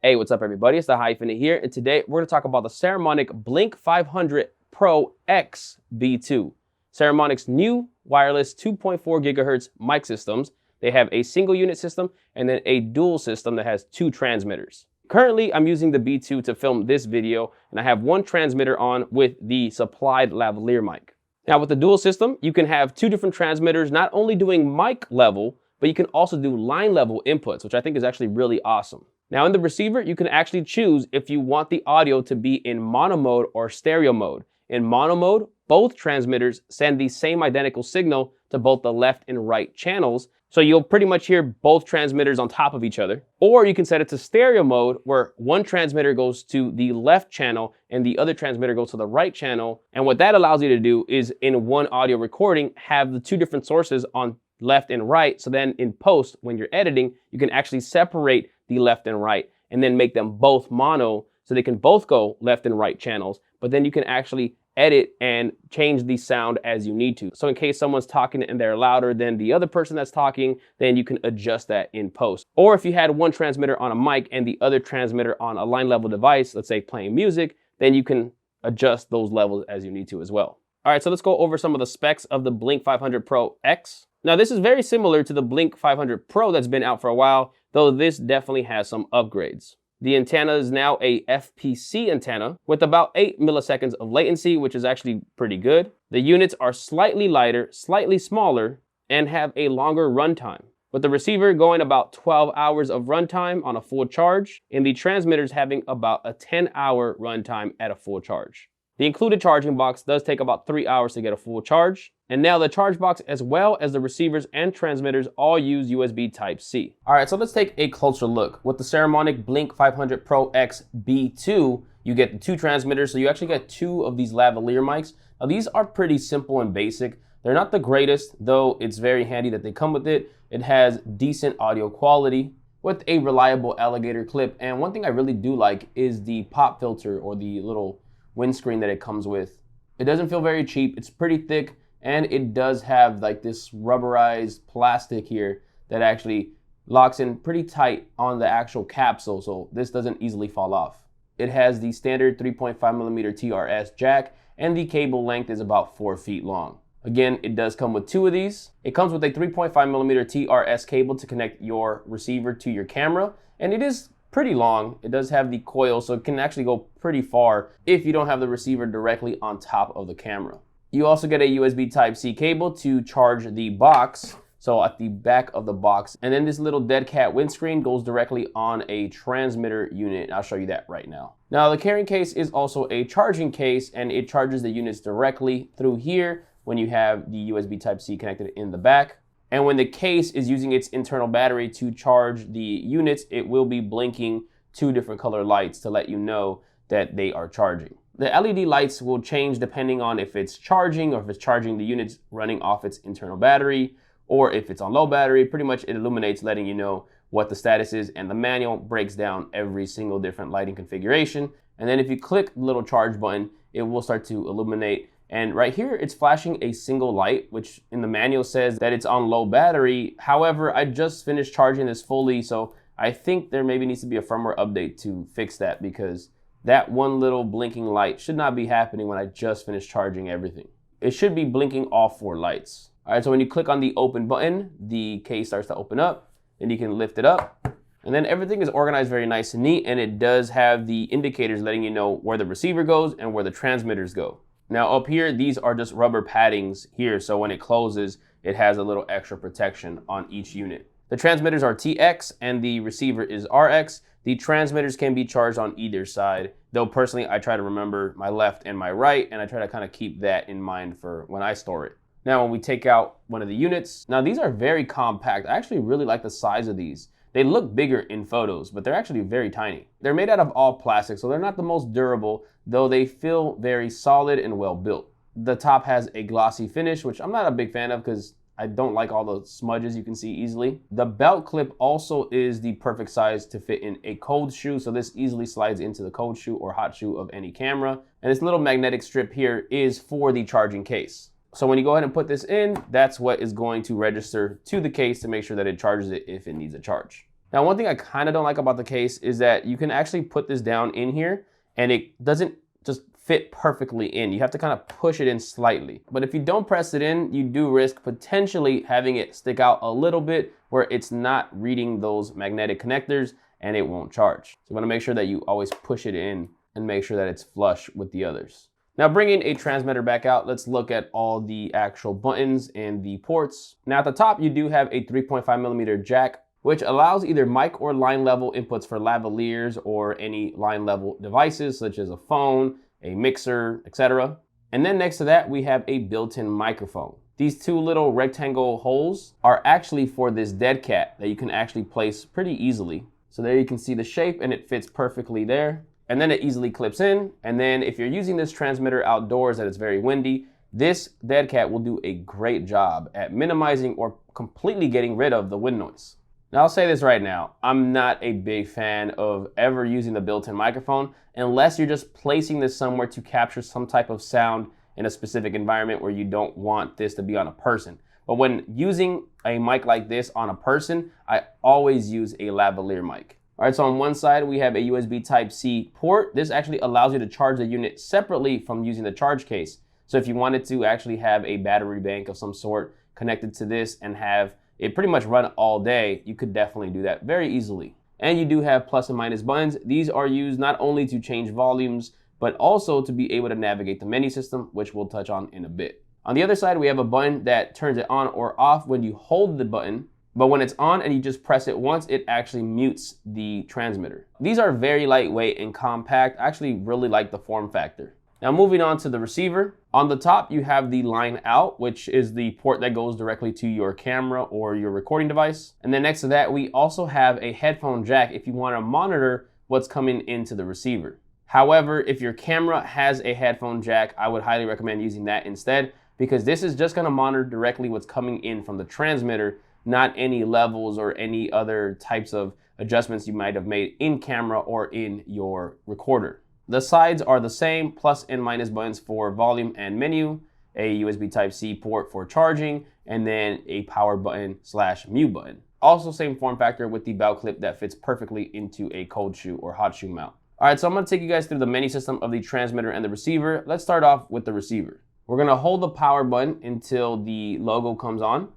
Hey, what's up everybody? It's TheHyphenate here, and today we're going to talk about the Saramonic Blink 500 ProX B2. Saramonic's new wireless 2.4 gigahertz mic systems. They have a single unit system and then a dual system that has two transmitters. Currently, I'm using the B2 to film this video, and I have one transmitter on with the supplied lavalier mic. Now with the dual system, you can have two different transmitters not only doing mic level, but you can also do line level inputs, which I think is actually really awesome. Now in the receiver, you can actually choose if you want the audio to be in mono mode or stereo mode. In mono mode, both transmitters send the same identical signal to both the left and right channels, so you'll pretty much hear both transmitters on top of each other. Or you can set it to stereo mode, where one transmitter goes to the left channel and the other transmitter goes to the right channel. And what that allows you to do is, in one audio recording, have the two different sources on left and right, so then in post, when you're editing, you can actually separate the left and right and then make them both mono, so they can both go left and right channels, but then you can actually edit and change the sound as you need to. So in case someone's talking and they're louder than the other person that's talking, then you can adjust that in post. Or if you had one transmitter on a mic and the other transmitter on a line level device, let's say playing music, then you can adjust those levels as you need to as well. All right, so let's go over some of the specs of the Blink 500 Pro X. Now this is very similar to the Blink 500 Pro that's been out for a while, though this definitely has some upgrades. The antenna is now a FPC antenna with about 8 milliseconds of latency, which is actually pretty good. The units are slightly lighter, slightly smaller, and have a longer runtime, with the receiver going about 12 hours of runtime on a full charge, and the transmitters having about a 10-hour runtime at a full charge. The included charging box does take about 3 hours to get a full charge. And now the charge box, as well as the receivers and transmitters, all use USB Type-C. All right, so let's take a closer look. With the Saramonic Blink 500 Pro X B2, you get the two transmitters, so you actually get two of these lavalier mics. Now these are pretty simple and basic. They're not the greatest, though it's very handy that they come with it. It has decent audio quality with a reliable alligator clip. And one thing I really do like is the pop filter, or the little windscreen that it comes with. It doesn't feel very cheap. It's pretty thick, and it does have like this rubberized plastic here that actually locks in pretty tight on the actual capsule, so this doesn't easily fall off. It has the standard 3.5mm TRS jack, and the cable length is about 4 feet long. Again, it does come with two of these. It comes with a 3.5mm TRS cable to connect your receiver to your camera, and it is pretty long. It does have the coil, so it can actually go pretty far if you don't have the receiver directly on top of the camera. You also get a USB Type-C cable to charge the box, so at the back of the box. And then this little dead cat windscreen goes directly on a transmitter unit. I'll show you that right now. Now the carrying case is also a charging case, and it charges the units directly through here when you have the USB Type-C connected in the back. And when the case is using its internal battery to charge the units, it will be blinking two different color lights to let you know that they are charging. The LED lights will change depending on if it's charging, or if it's charging the units running off its internal battery, or if it's on low battery. Pretty much it illuminates, letting you know what the status is, and the manual breaks down every single different lighting configuration. And then if you click the little charge button, it will start to illuminate. And right here, it's flashing a single light, which in the manual says that it's on low battery. However, I just finished charging this fully, so I think there maybe needs to be a firmware update to fix that, because that one little blinking light should not be happening when I just finished charging everything. It should be blinking all 4 lights. All right, so when you click on the open button, the case starts to open up, and you can lift it up. And then everything is organized very nice and neat, and it does have the indicators letting you know where the receiver goes and where the transmitters go. Now up here, these are just rubber paddings here, so when it closes, it has a little extra protection on each unit. The transmitters are TX and the receiver is RX. The transmitters can be charged on either side, though personally I try to remember my left and my right, and I try to kind of keep that in mind for when I store it. Now when we take out one of the units, now these are very compact. I actually really like the size of these. They look bigger in photos, but they're actually very tiny. They're made out of all plastic, so they're not the most durable, though they feel very solid and well built. The top has a glossy finish, which I'm not a big fan of because I don't like all the smudges you can see easily. The belt clip also is the perfect size to fit in a cold shoe, so this easily slides into the cold shoe or hot shoe of any camera. And this little magnetic strip here is for the charging case. So when you go ahead and put this in, that's what is going to register to the case to make sure that it charges it if it needs a charge. Now, one thing I kind of don't like about the case is that you can actually put this down in here and it doesn't just fit perfectly in. You have to kind of push it in slightly. But if you don't press it in, you do risk potentially having it stick out a little bit where it's not reading those magnetic connectors and it won't charge. So you want to make sure that you always push it in and make sure that it's flush with the others. Now, bringing a transmitter back out, let's look at all the actual buttons and the ports. Now at the top, you do have a 3.5mm jack, which allows either mic or line level inputs for lavaliers or any line level devices such as a phone, a mixer, etc. And then next to that, we have a built-in microphone. These two little rectangle holes are actually for this dead cat that you can actually place pretty easily. So there you can see the shape and it fits perfectly there. And then it easily clips in. And then if you're using this transmitter outdoors and it's very windy, this dead cat will do a great job at minimizing or completely getting rid of the wind noise. Now, I'll say this right now, I'm not a big fan of ever using the built-in microphone unless you're just placing this somewhere to capture some type of sound in a specific environment where you don't want this to be on a person. But when using a mic like this on a person, I always use a lavalier mic. All right, so on one side, we have a USB Type-C port. This actually allows you to charge the unit separately from using the charge case. So if you wanted to actually have a battery bank of some sort connected to this and have it pretty much run all day, you could definitely do that very easily. And you do have plus and minus buttons. These are used not only to change volumes, but also to be able to navigate the menu system, which we'll touch on in a bit. On the other side, we have a button that turns it on or off when you hold the button. But when it's on and you just press it once, it actually mutes the transmitter. These are very lightweight and compact. I actually really like the form factor. Now moving on to the receiver. On the top, you have the line out, which is the port that goes directly to your camera or your recording device. And then next to that, we also have a headphone jack if you want to monitor what's coming into the receiver. However, if your camera has a headphone jack, I would highly recommend using that instead, because this is just going to monitor directly what's coming in from the transmitter, not any levels or any other types of adjustments you might have made in camera or in your recorder. The sides are the same, plus and minus buttons for volume and menu, a USB Type-C port for charging, and then a power button / mute button. Also same form factor with the belt clip that fits perfectly into a cold shoe or hot shoe mount. All right, so I'm gonna take you guys through the menu system of the transmitter and the receiver. Let's start off with the receiver. We're gonna hold the power button until the logo comes on.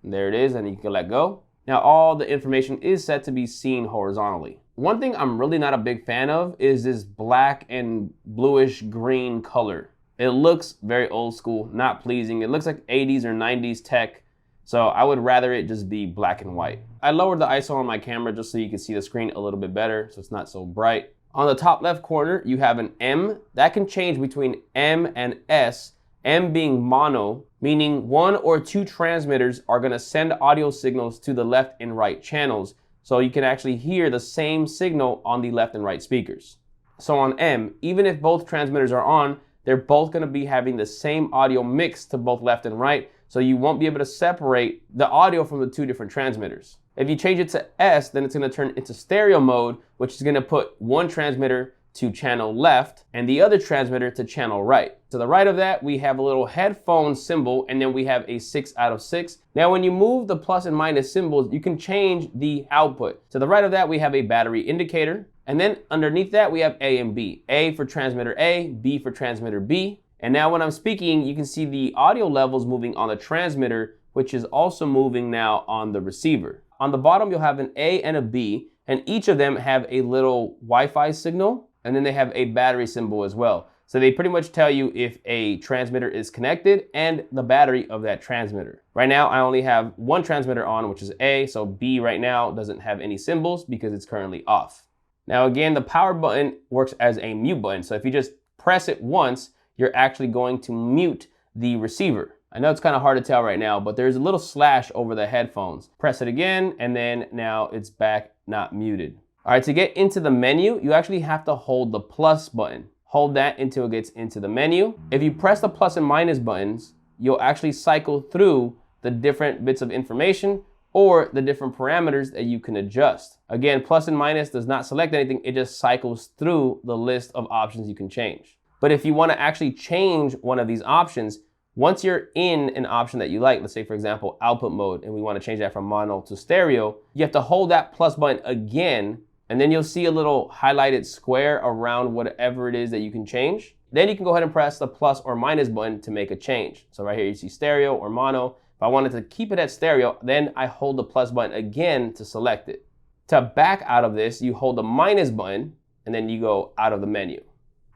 There it is, and you can let go. Now all the information is set to be seen horizontally. One thing I'm really not a big fan of is this black and bluish green color. It looks very old school, not pleasing. It looks like 80s or 90s tech, so I would rather it just be black and white. I lowered the ISO on my camera just so you can see the screen a little bit better, so it's not so bright. On the top left corner, you have an M. That can change between M and S. M being mono, meaning one or two transmitters are gonna send audio signals to the left and right channels, so you can actually hear the same signal on the left and right speakers. So on M, even if both transmitters are on, they're both gonna be having the same audio mix to both left and right, so you won't be able to separate the audio from the two different transmitters. If you change it to S, then it's gonna turn into stereo mode, which is gonna put one transmitter to channel left and the other transmitter to channel right. To the right of that, we have a little headphone symbol, and then we have a 6 out of 6. Now, when you move the plus and minus symbols, you can change the output. To the right of that, we have a battery indicator. And then underneath that, we have A and B. A for transmitter A, B for transmitter B. And now when I'm speaking, you can see the audio levels moving on the transmitter, which is also moving now on the receiver. On the bottom, you'll have an A and a B, and each of them have a little Wi-Fi signal, and then they have a battery symbol as well. So they pretty much tell you if a transmitter is connected and the battery of that transmitter. Right now, I only have one transmitter on, which is A, so B right now doesn't have any symbols because it's currently off. Now again, the power button works as a mute button. So if you just press it once, you're actually going to mute the receiver. I know it's kind of hard to tell right now, but there's a little slash over the headphones. Press it again, and then now it's back, not muted. All right, to get into the menu, you actually have to hold the plus button. Hold that until it gets into the menu. If you press the plus and minus buttons, you'll actually cycle through the different bits of information or the different parameters that you can adjust. Again, plus and minus does not select anything. It just cycles through the list of options you can change. But if you want to actually change one of these options, Once you're in an option that you like, let's say for example, output mode, and we want to change that from mono to stereo, you have to hold that plus button again, and then you'll see a little highlighted square around whatever it is that you can change. Then you can go ahead and press the plus or minus button to make a change. So right here you see stereo or mono. If I wanted to keep it at stereo, then I hold the plus button again to select it. To back out of this, you hold the minus button and then you go out of the menu.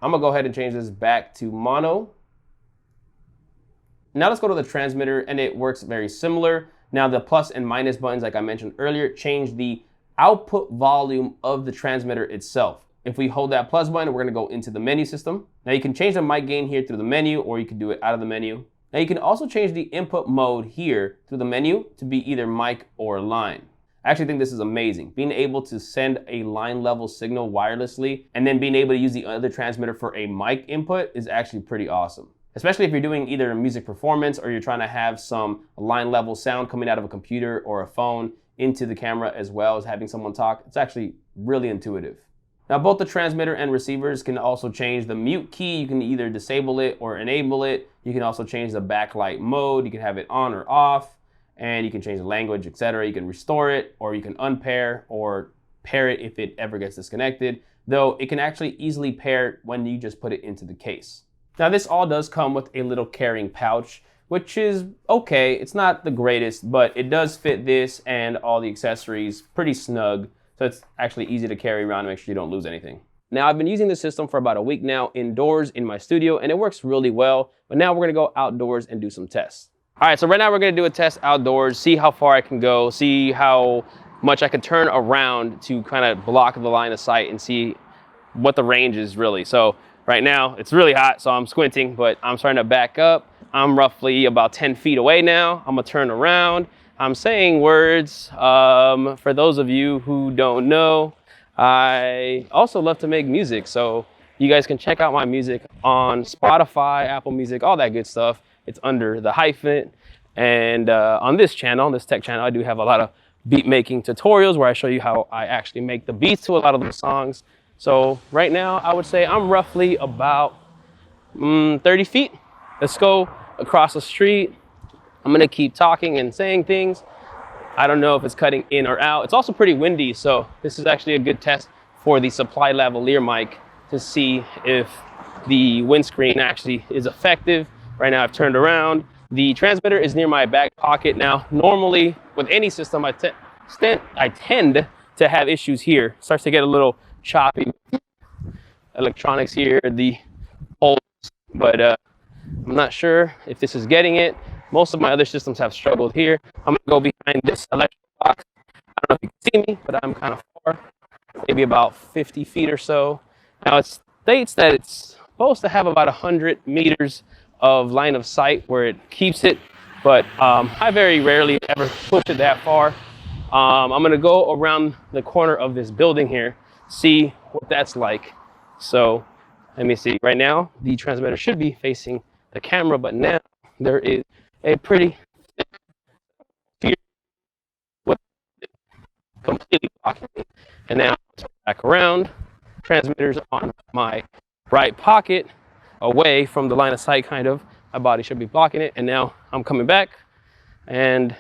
I'm gonna go ahead and change this back to mono. Now let's go to the transmitter, and it works very similar. Now the plus and minus buttons, like I mentioned earlier, change the output volume of the transmitter itself. If we hold that plus button, we're gonna go into the menu system. Now you can change the mic gain here through the menu, or you can do it out of the menu. Now you can also change the input mode here through the menu to be either mic or line. I actually think this is amazing. Being able to send a line level signal wirelessly and then being able to use the other transmitter for a mic input is actually pretty awesome. Especially if you're doing either a music performance or you're trying to have some line level sound coming out of a computer or a phone into the camera as well as having someone talk. It's actually really intuitive. Now both the transmitter and receivers can also change the mute key. You can either disable it or enable it. You can also change the backlight mode. You can have it on or off, and you can change the language, etc. You can restore it, or you can unpair or pair it if it ever gets disconnected, though it can actually easily pair when you just put it into the case. Now this all does come with a little carrying pouch, which is okay. It's not the greatest, but it does fit this and all the accessories pretty snug. So it's actually easy to carry around to make sure you don't lose anything. Now I've been using the system for about a week now indoors in my studio, and it works really well. But now we're gonna go outdoors and do some tests. All right, so right now we're gonna do a test outdoors, see how far I can go, see how much I can turn around to kind of block the line of sight and see what the range is really. So right now it's really hot, so I'm squinting, but I'm starting to back up. I'm roughly about 10 feet away now. I'm gonna turn around. I'm saying words. For those of you who don't know, I also love to make music. So you guys can check out my music on Spotify, Apple Music, all that good stuff. It's under TheHyphenate. And on this channel, this tech channel, I do have a lot of beat making tutorials where I show you how I actually make the beats to a lot of those songs. So right now, I would say I'm roughly about 30 feet. Let's go across the street. I'm gonna keep talking and saying things. I don't know if it's cutting in or out. It's also pretty windy, so this is actually a good test for the supply lavalier mic to see if the windscreen actually is effective. Right now I've turned around. The transmitter is near my back pocket. Now, normally with any system, I tend to have issues here. It starts to get a little choppy. Electronics here, the holes, but I'm not sure if this is getting it. Most of my other systems have struggled here. I'm gonna go behind this electric box. I don't know if you can see me, but I'm kind of far, maybe about 50 feet or so. Now it states that it's supposed to have about 100 meters of line of sight where it keeps it, but I very rarely ever push it that far. I'm gonna go around the corner of this building here, see what that's like. So let me see. Right now, the transmitter should be facing the camera, but now there is a pretty fear completely blocking me. And now turn back around, transmitters on my right pocket, away from the line of sight kind of. My body should be blocking it. And now I'm coming back, and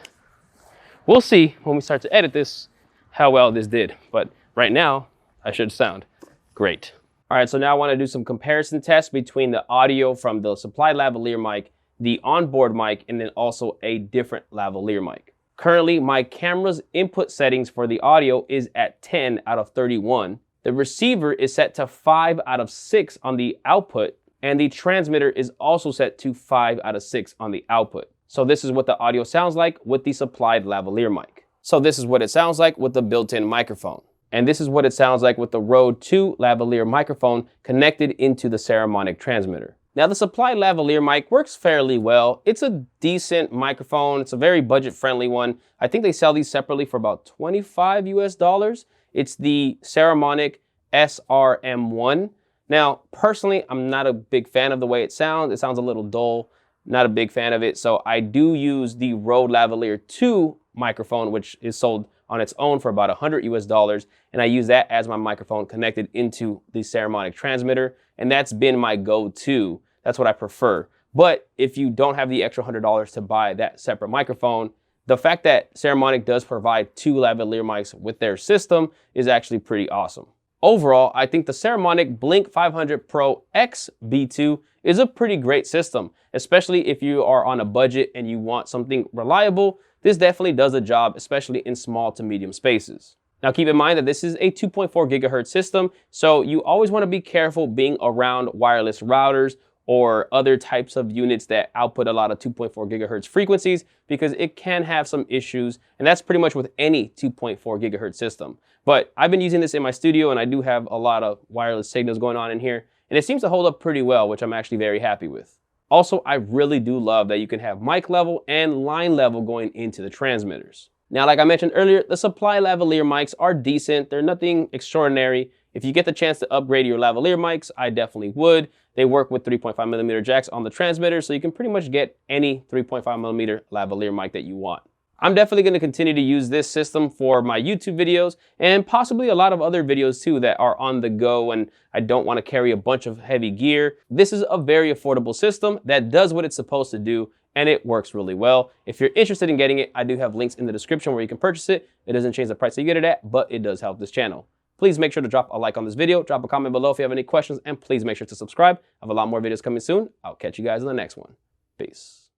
we'll see when we start to edit this how well this did. But right now, I should sound great. All right, so now I want to do some comparison tests between the audio from the supply lavalier mic, the onboard mic, and then also a different lavalier mic. Currently, my camera's input settings for the audio is at 10 out of 31. The receiver is set to 5 out of 6 on the output, and the transmitter is also set to 5 out of 6 on the output. So this is what the audio sounds like with the supplied lavalier mic. So this is what it sounds like with the built-in microphone. And this is what it sounds like with the Rode 2 lavalier microphone connected into the Saramonic transmitter. Now the supply lavalier mic works fairly well. It's a decent microphone. It's a very budget-friendly one. I think they sell these separately for about $25 US. It's the Saramonic SRM1. Now, personally, I'm not a big fan of the way it sounds. It sounds a little dull. Not a big fan of it. So I do use the Rode lavalier 2 microphone, which is sold on its own for about $100 US, and I use that as my microphone connected into the Saramonic transmitter, and that's been my go-to. That's what I prefer. But if you don't have the extra $100 to buy that separate microphone, the fact that Saramonic does provide 2 lavalier mics with their system is actually pretty awesome. Overall, I think the Saramonic Blink 500 Pro X B2 is a pretty great system, especially if you are on a budget and you want something reliable. This definitely does the job, especially in small to medium spaces. Now keep in mind that this is a 2.4 gigahertz system, so you always want to be careful being around wireless routers or other types of units that output a lot of 2.4 gigahertz frequencies, because it can have some issues, and that's pretty much with any 2.4 gigahertz system. But I've been using this in my studio, and I do have a lot of wireless signals going on in here, and it seems to hold up pretty well, which I'm actually very happy with. Also, I really do love that you can have mic level and line level going into the transmitters. Now, like I mentioned earlier, the supply lavalier mics are decent. They're nothing extraordinary. If you get the chance to upgrade your lavalier mics, I definitely would. They work with 3.5 millimeter jacks on the transmitter, so you can pretty much get any 3.5 millimeter lavalier mic that you want. I'm definitely going to continue to use this system for my YouTube videos and possibly a lot of other videos too that are on the go and I don't want to carry a bunch of heavy gear. This is a very affordable system that does what it's supposed to do, and it works really well. If you're interested in getting it, I do have links in the description where you can purchase it. It doesn't change the price that you get it at, but it does help this channel. Please make sure to drop a like on this video, drop a comment below if you have any questions, and please make sure to subscribe. I have a lot more videos coming soon. I'll catch you guys in the next one. Peace.